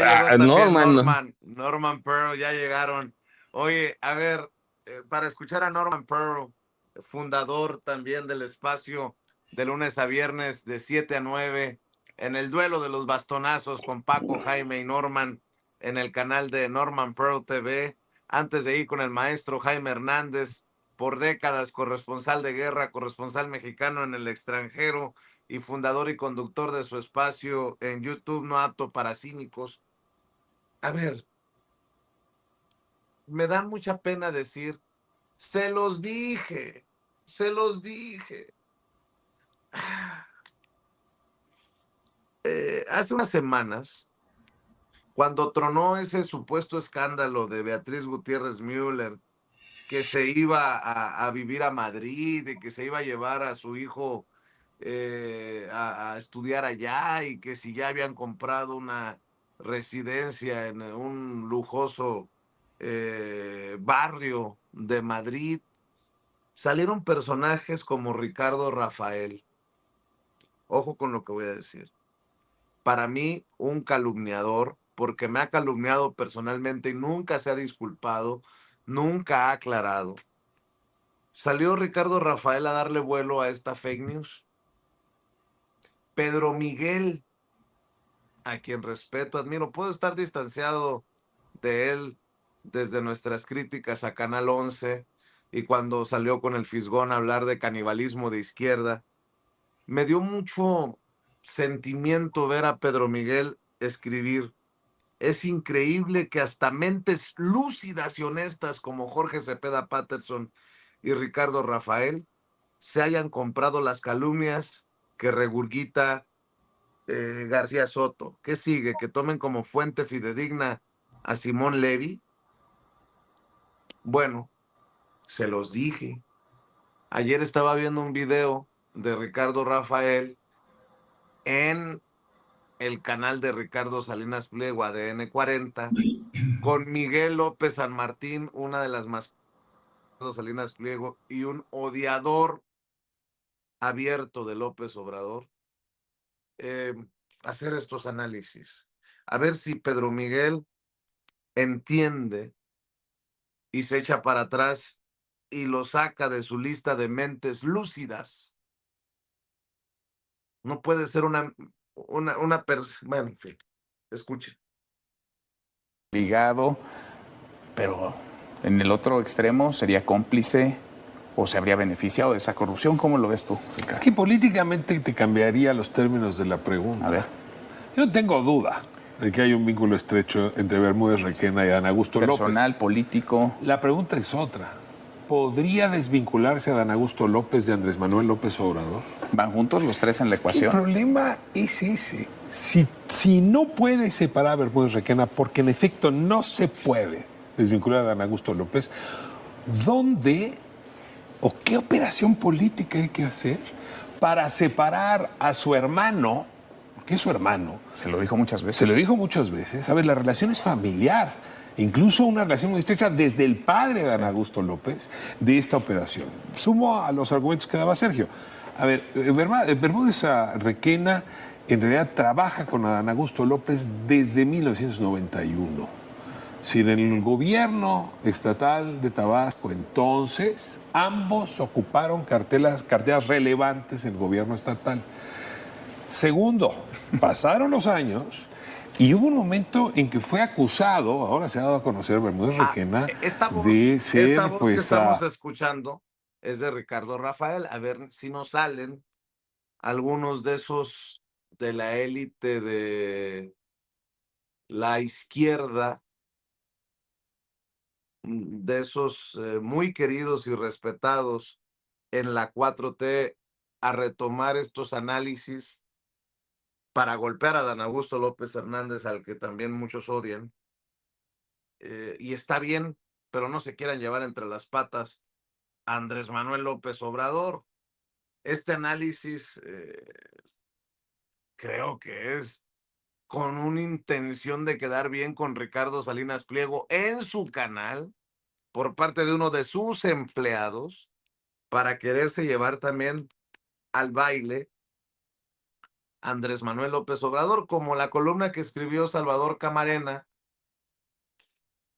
llegó también Norman, ¿no? Norman Pearl, ya llegaron. Oye, a ver, para escuchar a Norman Pearl, fundador también del espacio de lunes a viernes de 7 a 9, en el duelo de los bastonazos con Paco, Jaime y Norman, en el canal de Norman Pearl TV, antes de ir con el maestro Jaime Hernández, por décadas corresponsal de guerra, corresponsal mexicano en el extranjero y fundador y conductor de su espacio en YouTube No Apto para Cínicos. A ver, me da mucha pena decir, se los dije, se los dije. Hace unas semanas, cuando tronó ese supuesto escándalo de Beatriz Gutiérrez Müller, que se iba a vivir a Madrid y que se iba a llevar a su hijo a estudiar allá y que si ya habían comprado una residencia en un lujoso barrio de Madrid, salieron personajes como Ricardo Rafael. Ojo con lo que voy a decir. Para mí, un calumniador, porque me ha calumniado personalmente y nunca se ha disculpado, nunca ha aclarado. Salió Ricardo Rafael a darle vuelo a esta fake news. Pedro Miguel, a quien respeto, admiro, puedo estar distanciado de él desde nuestras críticas a Canal 11 y cuando salió con el Fisgón a hablar de canibalismo de izquierda. Me dio mucho sentimiento ver a Pedro Miguel escribir. Es increíble que hasta mentes lúcidas y honestas como Jorge Cepeda Patterson y Ricardo Rafael se hayan comprado las calumnias que regurgita García Soto. ¿Qué sigue? ¿Que tomen como fuente fidedigna a Simón Levy? Bueno, se los dije. Ayer estaba viendo un video de Ricardo Rafael en el canal de Ricardo Salinas Pliego, ADN 40, con Miguel López San Martín, una de las más Salinas Pliego, y un odiador abierto de López Obrador, eh, hacer estos análisis. A ver si Pedro Miguel entiende y se echa para atrás y lo saca de su lista de mentes lúcidas. No puede ser una persona. Bueno, en fin, escuchen. Ligado, pero en el otro extremo sería cómplice o se habría beneficiado de esa corrupción. ¿Cómo lo ves tú, Ricardo? Es que políticamente te cambiaría los términos de la pregunta. A ver. Yo no tengo duda de que hay un vínculo estrecho entre Bermúdez Requena y Adán Augusto Personal, López. político. La pregunta es otra. ¿Podría desvincularse Adán Augusto López de Andrés Manuel López Obrador? ¿Van juntos los tres en la El ecuación? problema es ese. Si no puede separar a Bermúdez Requena, porque en efecto no se puede desvincular a Adán Augusto López, ¿dónde o qué operación política hay que hacer para separar a su hermano, que es su hermano? Se lo dijo muchas veces. Se lo dijo muchas veces. A ver, la relación es familiar, incluso una relación muy estrecha desde el padre de Adán Augusto López de esta operación. Sumo a los argumentos que daba Sergio. A ver, Bermúdez Requena en realidad trabaja con Adán Augusto López desde 1991. Si en el gobierno estatal de Tabasco entonces, ambos ocuparon carteras relevantes en el gobierno estatal. Segundo, pasaron los años y hubo un momento en que fue acusado, ahora se ha dado a conocer Bermúdez Requena, de ser esta voz que estamos escuchando es de Ricardo Rafael. A ver si nos salen algunos de esos de la élite de la izquierda, de esos muy queridos y respetados en la 4T, a retomar estos análisis para golpear a Dan Augusto López Hernández, al que también muchos odian. Y está bien, pero no se quieran llevar entre las patas a Andrés Manuel López Obrador. Este análisis creo que es con una intención de quedar bien con Ricardo Salinas Pliego en su canal por parte de uno de sus empleados para quererse llevar también al baile Andrés Manuel López Obrador, como la columna que escribió Salvador Camarena,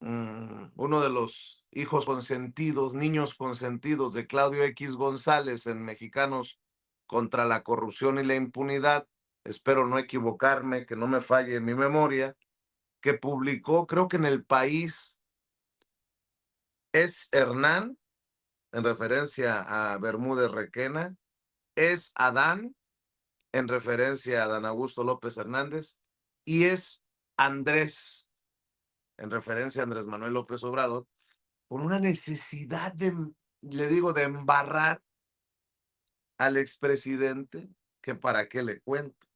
uno de los hijos consentidos, niños consentidos de Claudio X González en Mexicanos contra la Corrupción y la Impunidad, espero no equivocarme, que no me falle mi memoria, que publicó, creo que en El País, es Hernán, en referencia a Bermúdez Requena, es Adán, en referencia a Dan Augusto López Hernández, y es Andrés, en referencia a Andrés Manuel López Obrador, por una necesidad le digo, de embarrar al expresidente, que para qué le cuento.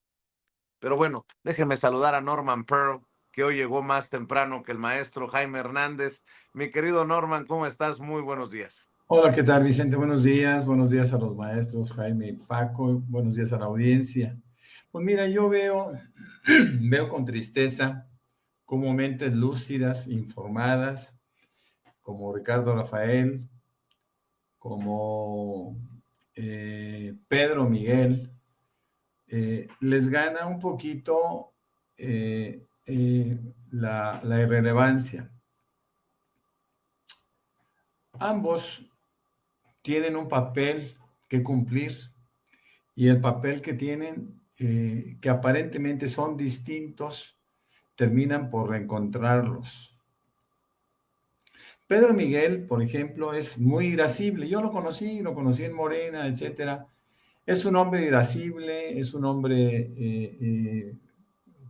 Pero bueno, déjenme saludar a Norman Pearl, que hoy llegó más temprano que el maestro Jaime Hernández. Mi querido Norman, ¿cómo estás? Muy buenos días. Hola, ¿qué tal, Vicente? Buenos días a los maestros Jaime y Paco, buenos días a la audiencia. Pues mira, yo veo con tristeza cómo mentes lúcidas, informadas, como Ricardo Rafael, como Pedro Miguel, les gana un poquito la irrelevancia. Ambos tienen un papel que cumplir y el papel que tienen, que aparentemente son distintos, terminan por reencontrarlos. Pedro Miguel, por ejemplo, es muy irascible. Yo lo conocí en Morena, etcétera. Es un hombre irascible, es un hombre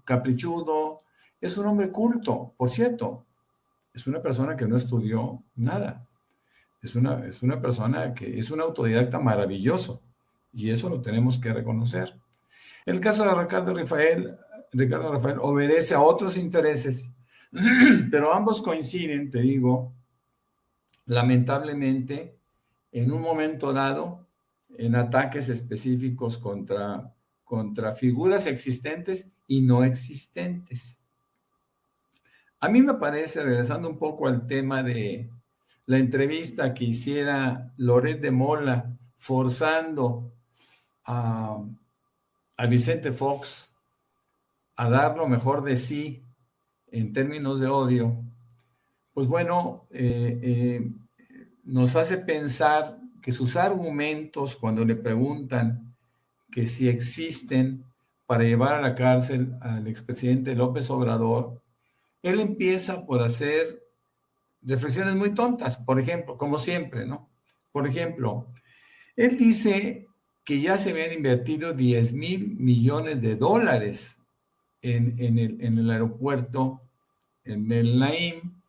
caprichudo, es un hombre culto. Por cierto, es una persona que no estudió nada. Es una persona que es un autodidacta maravilloso y eso lo tenemos que reconocer. El caso de Ricardo Rafael obedece a otros intereses, pero ambos coinciden, te digo, lamentablemente, en un momento dado, en ataques específicos contra figuras existentes y no existentes. A mí me parece, regresando un poco al tema de la entrevista que hiciera Loret de Mola, forzando a Vicente Fox a dar lo mejor de sí en términos de odio, pues bueno, nos hace pensar que sus argumentos, cuando le preguntan que si existen para llevar a la cárcel al expresidente López Obrador, él empieza por hacer reflexiones muy tontas, por ejemplo, como siempre, ¿no? Por ejemplo, él dice que ya se habían invertido 10,000 millones de dólares en el aeropuerto, en el Naim,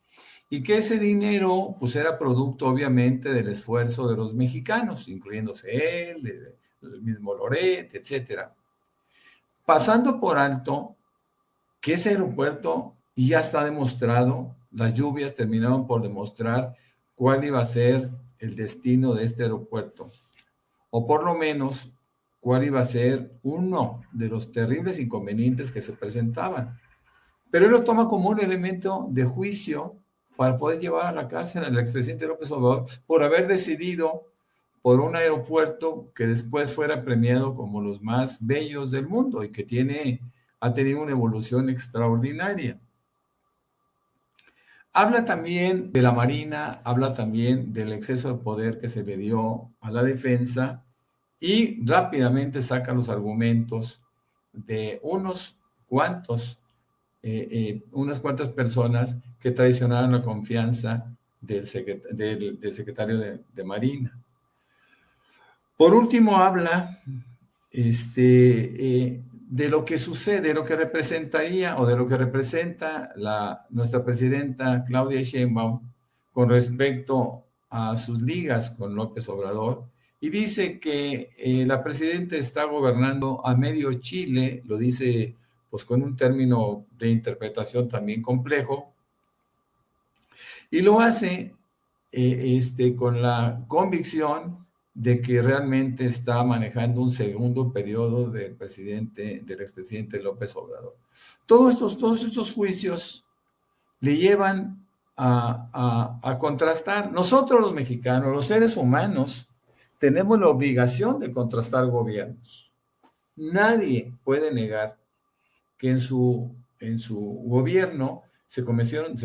y que ese dinero, pues era producto, obviamente, del esfuerzo de los mexicanos, incluyéndose él, el mismo Loret, etcétera. Pasando por alto que ese aeropuerto, y ya está demostrado, las lluvias terminaron por demostrar cuál iba a ser el destino de este aeropuerto, o por lo menos cuál iba a ser uno de los terribles inconvenientes que se presentaban. Pero él lo toma como un elemento de juicio para poder llevar a la cárcel al expresidente López Obrador por haber decidido por un aeropuerto que después fuera premiado como los más bellos del mundo y que ha tenido una evolución extraordinaria. Habla también de la Marina, habla también del exceso de poder que se le dio a la defensa y rápidamente saca los argumentos de unas cuantas personas que traicionaron la confianza del secretario de Marina. Por último, habla de lo que sucede, de lo que representaría o de lo que representa nuestra presidenta Claudia Sheinbaum con respecto a sus ligas con López Obrador, y dice que la presidenta está gobernando a medio Chile, lo dice pues con un término de interpretación también complejo, y lo hace con la convicción de que realmente está manejando un segundo periodo del expresidente López Obrador. Todos estos juicios le llevan a contrastar. Nosotros los mexicanos, los seres humanos, tenemos la obligación de contrastar gobiernos. Nadie puede negar que en su gobierno se cometieron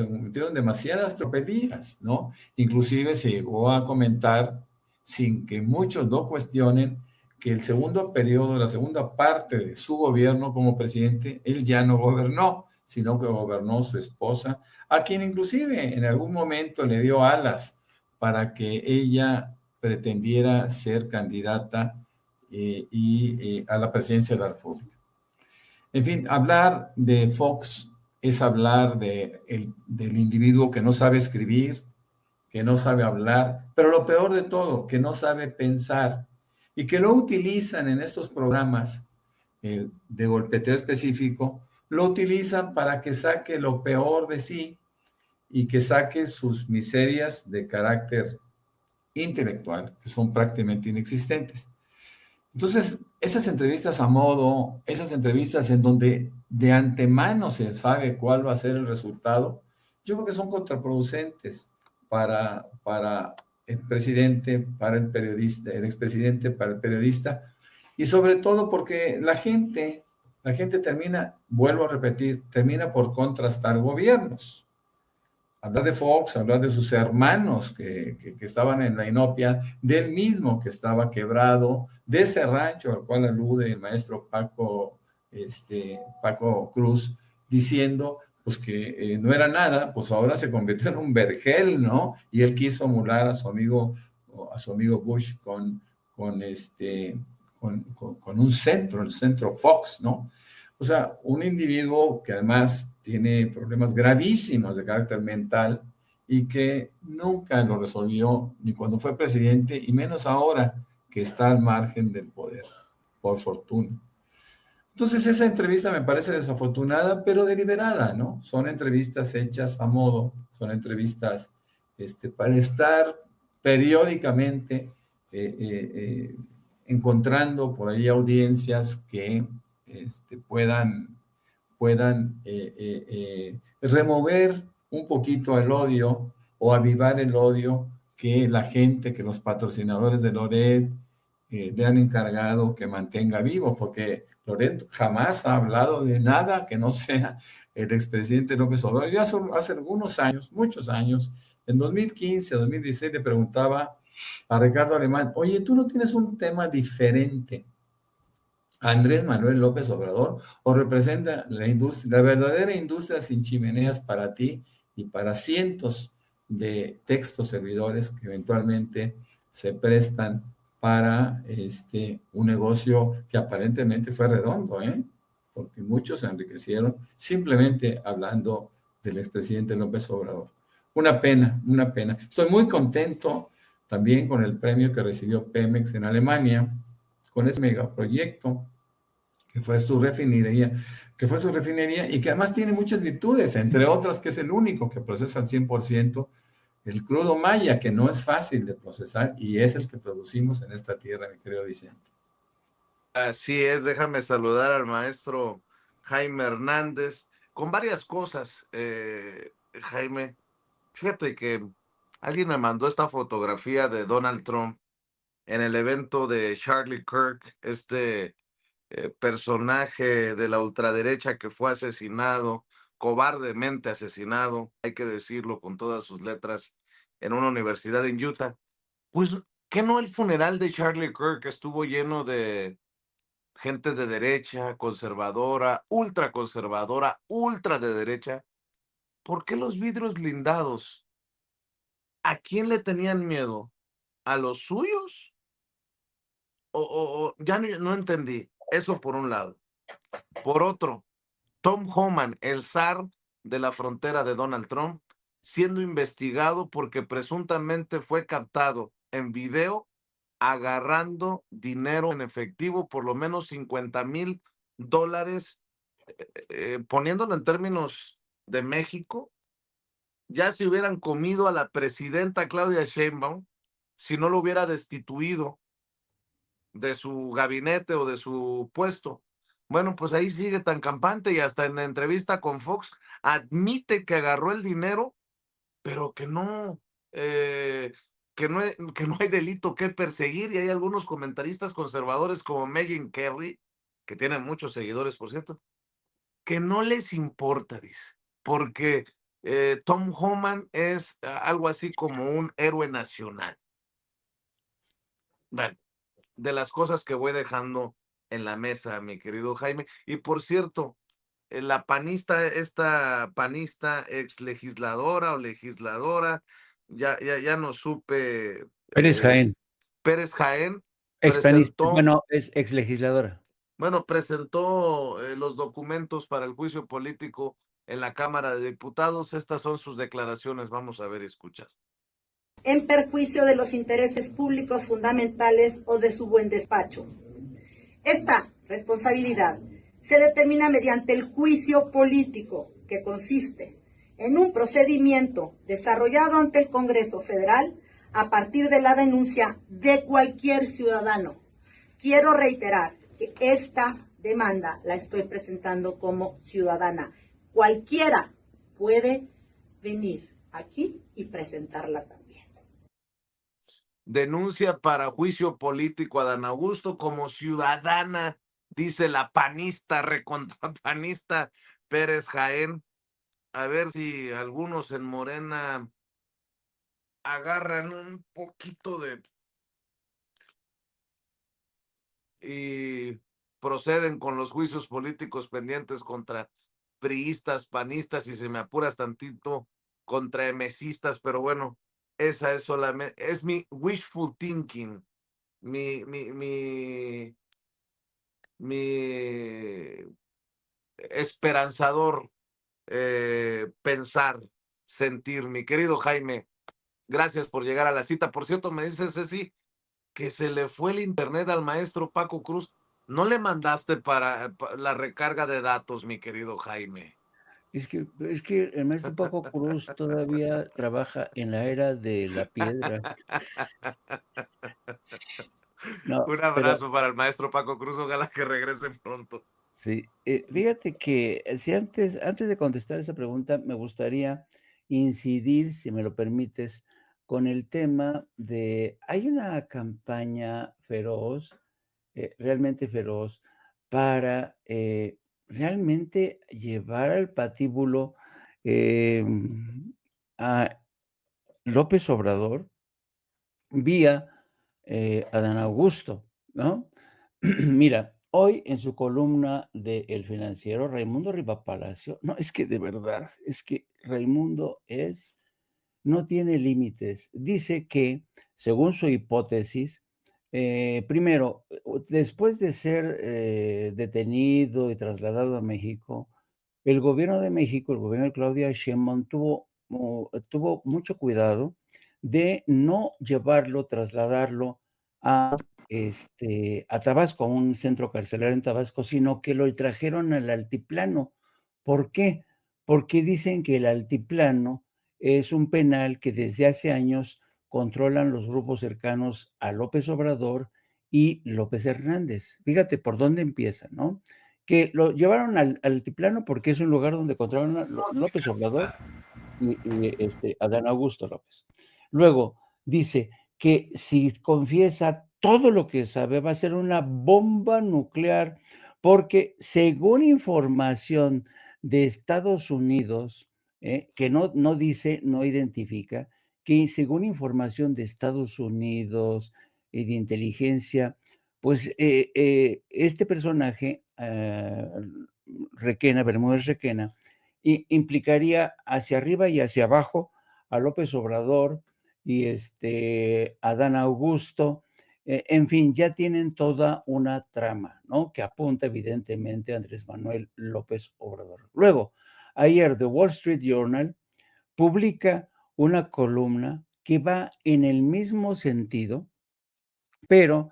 demasiadas tropelías, ¿no? Inclusive se llegó a comentar, sin que muchos lo cuestionen, que el segundo periodo, la segunda parte de su gobierno como presidente, él ya no gobernó, sino que gobernó su esposa, a quien inclusive en algún momento le dio alas para que ella pretendiera ser candidata a la presidencia de la República. En fin, hablar de Fox es hablar del individuo que no sabe escribir, que no sabe hablar, pero lo peor de todo, que no sabe pensar y que lo utilizan en estos programas de golpeteo específico, lo utilizan para que saque lo peor de sí y que saque sus miserias de carácter intelectual, que son prácticamente inexistentes. Entonces, esas entrevistas a modo, esas entrevistas en donde de antemano se sabe cuál va a ser el resultado, yo creo que son contraproducentes para el presidente, para el periodista, el expresidente, para el periodista, y sobre todo porque la gente termina, vuelvo a repetir, termina por contrastar gobiernos. Hablar de Fox, hablar de sus hermanos que estaban en la inopia, del mismo que estaba quebrado, de ese rancho al cual alude el maestro Paco Cruz, diciendo pues que no era nada, pues ahora se convirtió en un vergel, ¿no? Y él quiso emular a su amigo Bush con un centro, el centro Fox, ¿no? O sea, un individuo que además tiene problemas gravísimos de carácter mental y que nunca lo resolvió ni cuando fue presidente y menos ahora que está al margen del poder, por fortuna. Entonces esa entrevista me parece desafortunada, pero deliberada, ¿no? Son entrevistas hechas a modo, son entrevistas para estar periódicamente encontrando por ahí audiencias que puedan remover un poquito el odio o avivar el odio que la gente, que los patrocinadores de Loret le han encargado que mantenga vivo, porque Loret jamás ha hablado de nada que no sea el expresidente López Obrador. Yo hace algunos años, muchos años, en 2015, 2016, le preguntaba a Ricardo Alemán, oye, ¿tú no tienes un tema diferente a Andrés Manuel López Obrador o representa la industria, la verdadera industria sin chimeneas para ti y para cientos de textos servidores que eventualmente se prestan para un negocio que aparentemente fue redondo, porque muchos se enriquecieron simplemente hablando del expresidente López Obrador? Una pena, una pena. Estoy muy contento también con el premio que recibió Pemex en Alemania, con ese megaproyecto que fue su refinería, y que además tiene muchas virtudes, entre otras que es el único que procesa al 100% el crudo maya, que no es fácil de procesar y es el que producimos en esta tierra, mi querido Vicente. Así es, déjame saludar al maestro Jaime Hernández con varias cosas. Jaime, fíjate que alguien me mandó esta fotografía de Donald Trump en el evento de Charlie Kirk, personaje de la ultraderecha que fue asesinado, cobardemente asesinado, hay que decirlo con todas sus letras, en una universidad en Utah. Pues, ¿qué no el funeral de Charlie Kirk estuvo lleno de gente de derecha, conservadora, ultra de derecha? ¿Por qué los vidrios blindados? ¿A quién le tenían miedo? ¿A los suyos? Ya no entendí. Eso por un lado. Por otro, Tom Homan, el zar de la frontera de Donald Trump, siendo investigado porque presuntamente fue captado en video agarrando dinero en efectivo, por lo menos $50,000, poniéndolo en términos de México, ya se hubieran comido a la presidenta Claudia Sheinbaum si no lo hubiera destituido de su gabinete o de su puesto. Bueno, pues ahí sigue tan campante y hasta en la entrevista con Fox admite que agarró el dinero, pero eh, que no hay delito que perseguir, y hay algunos comentaristas conservadores como Megyn Kelly que tiene muchos seguidores, por cierto, que no les importa, dice, porque Tom Homan es algo así como un héroe nacional. Bueno, de las cosas que voy dejando en la mesa, mi querido Jaime. Y por cierto, la panista, esta panista ex legisladora o legisladora, ya no supe, Pérez Jaén, Pérez Jaén expanista, presentó, bueno, es ex legisladora. bueno, presentó los documentos para el juicio político en la Cámara de Diputados. Estas son sus declaraciones. Vamos a ver y escuchar. En perjuicio de los intereses públicos fundamentales o de su buen despacho. Esta responsabilidad se determina mediante el juicio político, que consiste en un procedimiento desarrollado ante el Congreso Federal a partir de la denuncia de cualquier ciudadano. Quiero reiterar que esta demanda la estoy presentando como ciudadana. Cualquiera puede venir aquí y presentarla también. Denuncia para juicio político a Dan Augusto como ciudadana, dice la panista, recontrapanista Pérez Jaén. A ver si algunos en Morena agarran un poquito de y proceden con los juicios políticos pendientes contra priistas, panistas y, si me apuras tantito, contra emesistas, pero bueno, esa es solamente, es mi wishful thinking, mi esperanzador pensar, sentir. Mi querido Jaime, gracias por llegar a la cita. Por cierto, me dice Ceci que se le fue el internet al maestro Paco Cruz. ¿No le mandaste para la recarga de datos, mi querido Jaime? Es que el maestro Paco Cruz todavía trabaja en la era de la piedra. No, Un pero abrazo para el maestro Paco Cruz, ojalá que regrese pronto. sí, fíjate que si antes de contestar esa pregunta, me gustaría incidir, si me lo permites, con el tema de, hay una campaña feroz, realmente feroz, para realmente llevar al patíbulo a López Obrador vía Adán Augusto, ¿no? Mira, hoy en su columna de El Financiero, Raimundo Rivapalacio, no, es que de verdad, es que Raimundo no tiene límites. Dice que, según su hipótesis, primero, después de ser detenido y trasladado a México, el gobierno de México, el gobierno de Claudia Sheinbaum, tuvo mucho cuidado de no llevarlo, trasladarlo a Tabasco, a un centro carcelario en Tabasco, sino que lo trajeron al altiplano. ¿Por qué? Porque dicen que el altiplano es un penal que desde hace años controlan los grupos cercanos a López Obrador y López Hernández. Fíjate por dónde empieza, ¿no? Que lo llevaron al altiplano porque es un lugar donde controlan a López Obrador y Adán Augusto López. Luego dice que si confiesa todo lo que sabe, va a ser una bomba nuclear, porque según información de Estados Unidos, que no dice, no identifica, que según información de Estados Unidos y de inteligencia, pues este personaje, Requena, Bermúdez Requena, implicaría hacia arriba y hacia abajo a López Obrador y Adán Augusto. En fin, ya tienen toda una trama, ¿no? Que apunta evidentemente a Andrés Manuel López Obrador. Luego, ayer The Wall Street Journal publica una columna que va en el mismo sentido, pero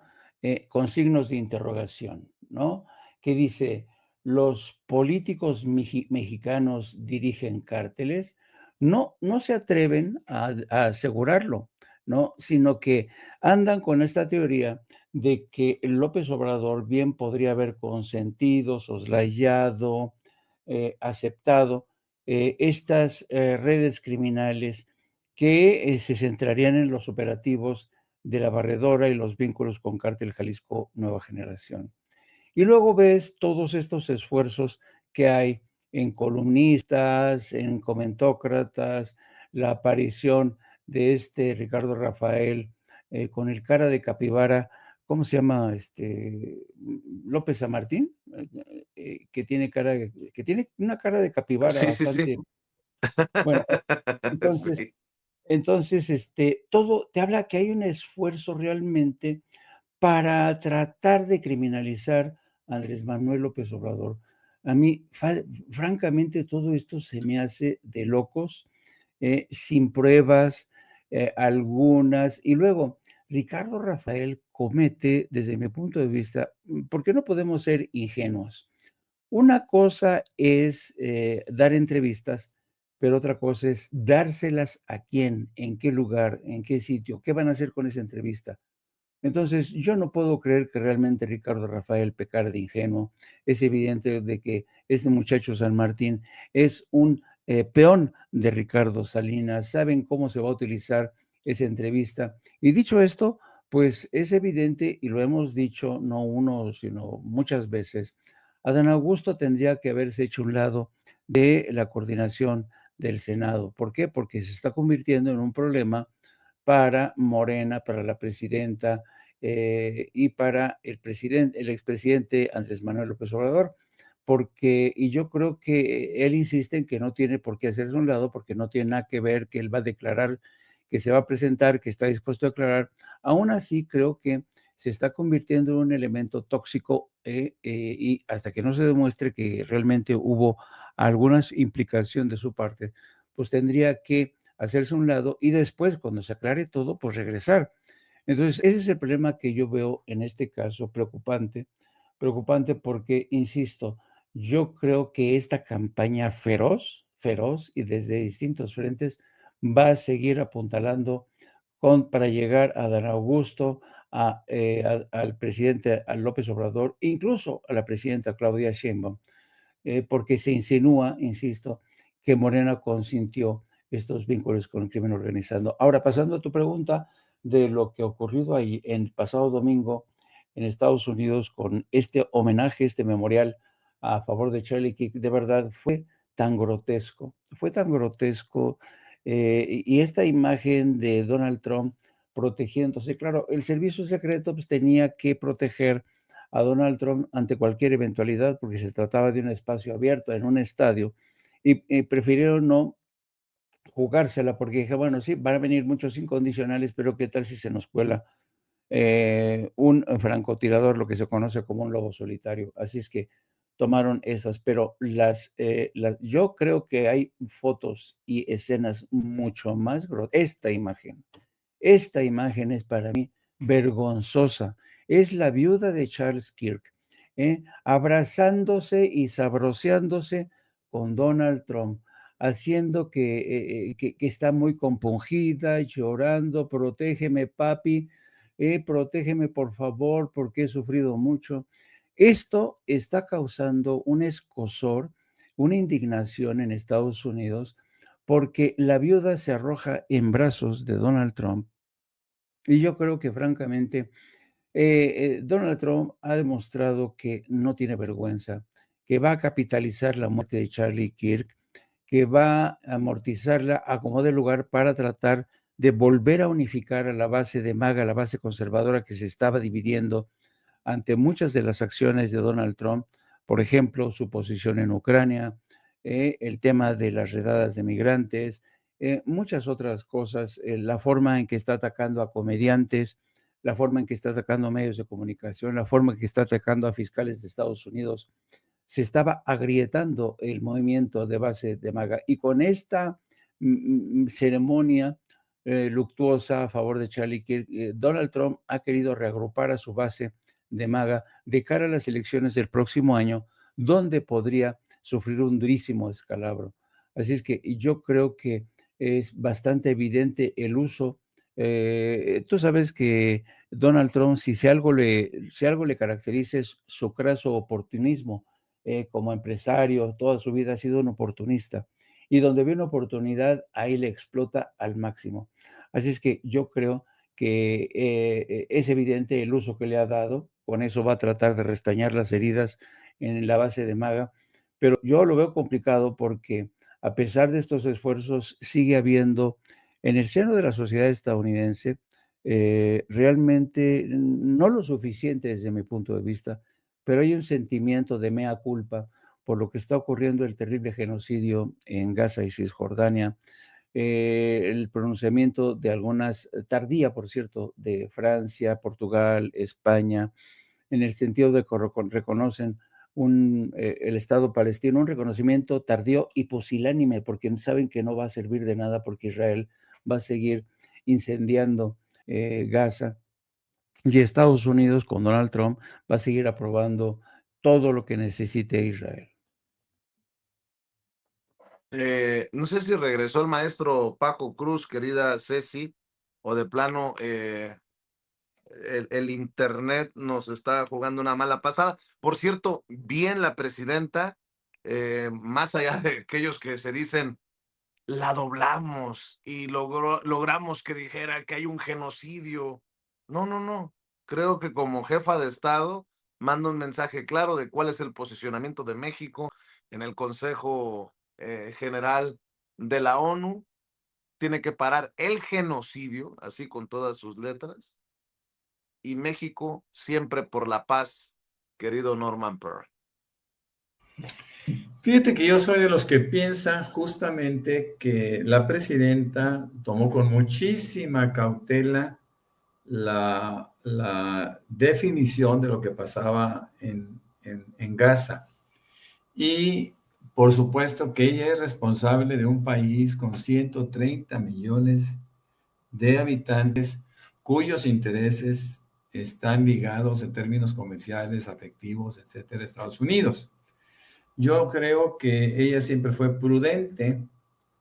con signos de interrogación, ¿no? Que dice, los políticos mexicanos dirigen cárteles, no se atreven a asegurarlo, ¿no? Sino que andan con esta teoría de que López Obrador bien podría haber consentido, soslayado, aceptado estas redes criminales que se centrarían en los operativos de la Barredora y los vínculos con Cártel Jalisco Nueva Generación. Y luego ves todos estos esfuerzos que hay en columnistas, en comentócratas, la aparición de este Ricardo Rafael con el cara de capibara, ¿cómo se llama? López San Martín, que tiene que tiene una cara de capibara Sí, sí, sí. bastante. Bueno, entonces, Sí. todo te habla que hay un esfuerzo realmente para tratar de criminalizar a Andrés Manuel López Obrador. A mí, francamente, todo esto se me hace de locos, sin pruebas algunas. Y luego, Ricardo Rafael comete, desde mi punto de vista, porque no podemos ser ingenuos. Una cosa es dar entrevistas, pero otra cosa es dárselas a quién, en qué lugar, en qué sitio, qué van a hacer con esa entrevista. Entonces, yo no puedo creer que realmente Ricardo Rafael pecara de ingenuo. Es evidente de que este muchacho San Martín es un peón de Ricardo Salinas. Saben cómo se va a utilizar esa entrevista. Y dicho esto, pues es evidente, y lo hemos dicho no uno, sino muchas veces, Adán Augusto tendría que haberse hecho un lado de la coordinación del Senado. ¿Por qué? Porque se está convirtiendo en un problema para Morena, para la presidenta y para el expresidente Andrés Manuel López Obrador, porque, y yo creo que él insiste en que no tiene por qué hacerse a un lado, porque no tiene nada que ver, que él va a declarar, que se va a presentar, que está dispuesto a declarar. Aún así, creo que se está convirtiendo en un elemento tóxico y hasta que no se demuestre que realmente hubo alguna implicación de su parte, pues tendría que hacerse a un lado y después, cuando se aclare todo, pues regresar. Entonces, ese es el problema que yo veo en este caso preocupante, preocupante porque, insisto, yo creo que esta campaña feroz, feroz y desde distintos frentes va a seguir apuntalando para llegar a Dan Augusto, al presidente a López Obrador, incluso a la presidenta Claudia Sheinbaum, porque se insinúa, insisto, que Morena consintió estos vínculos con el crimen organizado. Ahora, pasando a tu pregunta de lo que ocurrido ahí el pasado domingo en Estados Unidos con este homenaje, este memorial a favor de Charlie Kirk, de verdad fue tan grotesco, y esta imagen de Donald Trump protegiéndose, claro, el servicio secreto pues tenía que proteger a Donald Trump ante cualquier eventualidad, porque se trataba de un espacio abierto en un estadio, y prefirieron no jugársela, porque dije, bueno, sí, van a venir muchos incondicionales, pero ¿qué tal si se nos cuela un francotirador, lo que se conoce como un lobo solitario? Así es que tomaron esas, pero yo creo que hay fotos y escenas mucho más esta imagen es para mí vergonzosa. Es la viuda de Charles Kirk, abrazándose y sabroseándose con Donald Trump, haciendo que está muy compungida, llorando, protégeme, papi, protégeme, por favor, porque he sufrido mucho. Esto está causando un escozor, una indignación en Estados Unidos, porque la viuda se arroja en brazos de Donald Trump y yo creo que francamente Donald Trump ha demostrado que no tiene vergüenza, que va a capitalizar la muerte de Charlie Kirk, que va a amortizarla a como de lugar para tratar de volver a unificar a la base de MAGA, la base conservadora que se estaba dividiendo ante muchas de las acciones de Donald Trump, por ejemplo, su posición en Ucrania, el tema de las redadas de migrantes, muchas otras cosas, la forma en que está atacando a comediantes, la forma en que está atacando a medios de comunicación, la forma en que está atacando a fiscales de Estados Unidos. Se estaba agrietando el movimiento de base de MAGA y con esta ceremonia luctuosa a favor de Charlie Kirk, Donald Trump ha querido reagrupar a su base de MAGA de cara a las elecciones del próximo año, donde podría sufrir un durísimo descalabro. Así es que yo creo que es bastante evidente el uso. Tú sabes que Donald Trump, si algo le caracteriza es su craso oportunismo. Como empresario, toda su vida ha sido un oportunista. Y donde ve una oportunidad, ahí le explota al máximo. Así es que yo creo que es evidente el uso que le ha dado con eso va a tratar de restañar las heridas en la base de MAGA, pero yo lo veo complicado porque a pesar de estos esfuerzos sigue habiendo en el seno de la sociedad estadounidense realmente no lo suficiente desde mi punto de vista, pero hay un sentimiento de mea culpa por lo que está ocurriendo el terrible genocidio en Gaza y Cisjordania, el pronunciamiento de algunas, tardía, por cierto, de Francia, Portugal, España, en el sentido de que reconocen el Estado palestino, un reconocimiento tardío y pusilánime, porque saben que no va a servir de nada porque Israel va a seguir incendiando Gaza y Estados Unidos con Donald Trump va a seguir aprobando todo lo que necesite Israel. No sé si regresó el maestro Paco Cruz, querida Ceci, o de plano el internet nos está jugando una mala pasada. Por cierto, bien la presidenta, más allá de aquellos que se dicen, la doblamos y logramos que dijera que hay un genocidio. No, no, no. Creo que como jefa de Estado manda un mensaje claro de cuál es el posicionamiento de México en el Consejo General de la ONU. Tiene que parar el genocidio, así con todas sus letras, y México siempre por la paz, querido Norman Pearl. Fíjate que yo soy de los que piensa justamente que la presidenta tomó con muchísima cautela la definición de lo que pasaba en Gaza. Y por supuesto que ella es responsable de un país con 130 millones de habitantes cuyos intereses están ligados en términos comerciales, afectivos, etcétera, a Estados Unidos. Yo creo que ella siempre fue prudente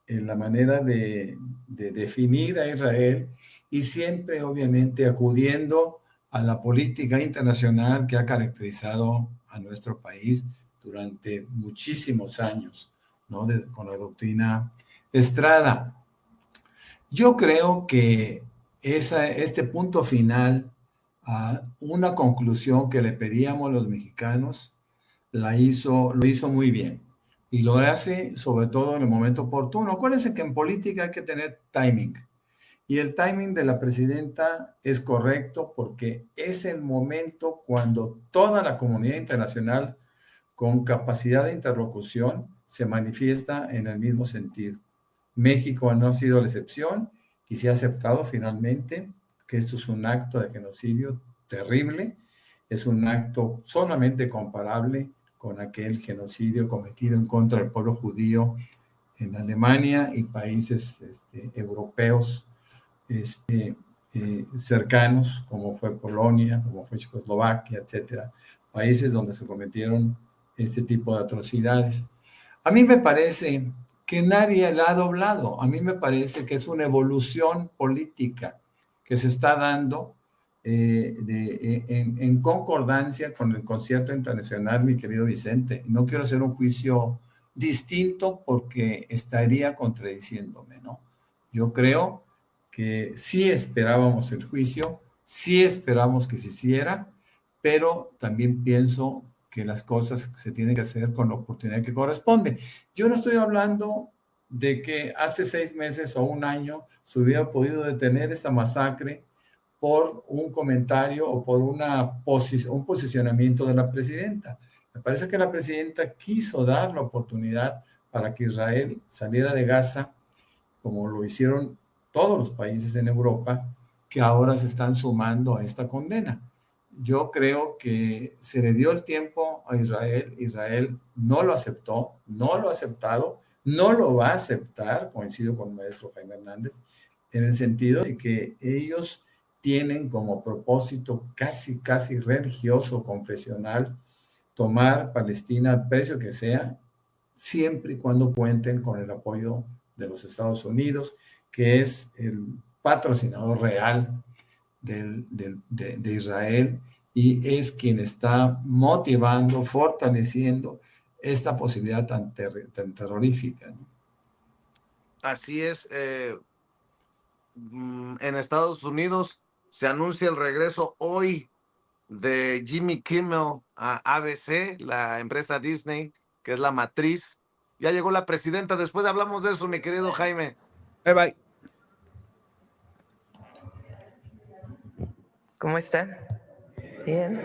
en la manera de definir a Israel y siempre, obviamente, acudiendo a la política internacional que ha caracterizado a nuestro país durante muchísimos años, ¿no? Con la doctrina Estrada. Yo creo que este punto final, una conclusión que le pedíamos los mexicanos, lo hizo muy bien. Y lo hace sobre todo en el momento oportuno. Acuérdense que en política hay que tener timing. Y el timing de la presidenta es correcto porque es el momento cuando toda la comunidad internacional con capacidad de interlocución se manifiesta en el mismo sentido. México no ha sido la excepción y se ha aceptado finalmente que esto es un acto de genocidio terrible, es un acto solamente comparable con aquel genocidio cometido en contra del pueblo judío en Alemania y países europeos cercanos, como fue Polonia, como fue Checoslovaquia, etcétera, países donde se cometieron este tipo de atrocidades. A mí me parece que nadie la ha doblado. A mí me parece que es una evolución política que se está dando en concordancia con el concierto internacional, mi querido Vicente. No quiero hacer un juicio distinto porque estaría contradiciéndome, ¿no? Yo creo que sí esperábamos el juicio, sí esperamos que se hiciera, pero también pienso que las cosas se tienen que hacer con la oportunidad que corresponde. Yo no estoy hablando de que hace 6 meses o un año se hubiera podido detener esta masacre por un comentario o por un posicionamiento de la presidenta. Me parece que la presidenta quiso dar la oportunidad para que Israel saliera de Gaza, como lo hicieron todos los países en Europa, que ahora se están sumando a esta condena. Yo creo que se le dio el tiempo a Israel. Israel no lo aceptó, no lo ha aceptado, no lo va a aceptar, coincido con el maestro Jaime Hernández, en el sentido de que ellos tienen como propósito casi religioso, confesional, tomar Palestina al precio que sea, siempre y cuando cuenten con el apoyo de los Estados Unidos, que es el patrocinador real de Israel y es quien está motivando, fortaleciendo esta posibilidad tan terrorífica, ¿no? Así es. En Estados Unidos se anuncia el regreso hoy de Jimmy Kimmel a ABC, la empresa Disney, que es la matriz. Ya llegó la presidenta. Después hablamos de eso, mi querido Jaime. Bye bye. ¿Cómo están? Bien.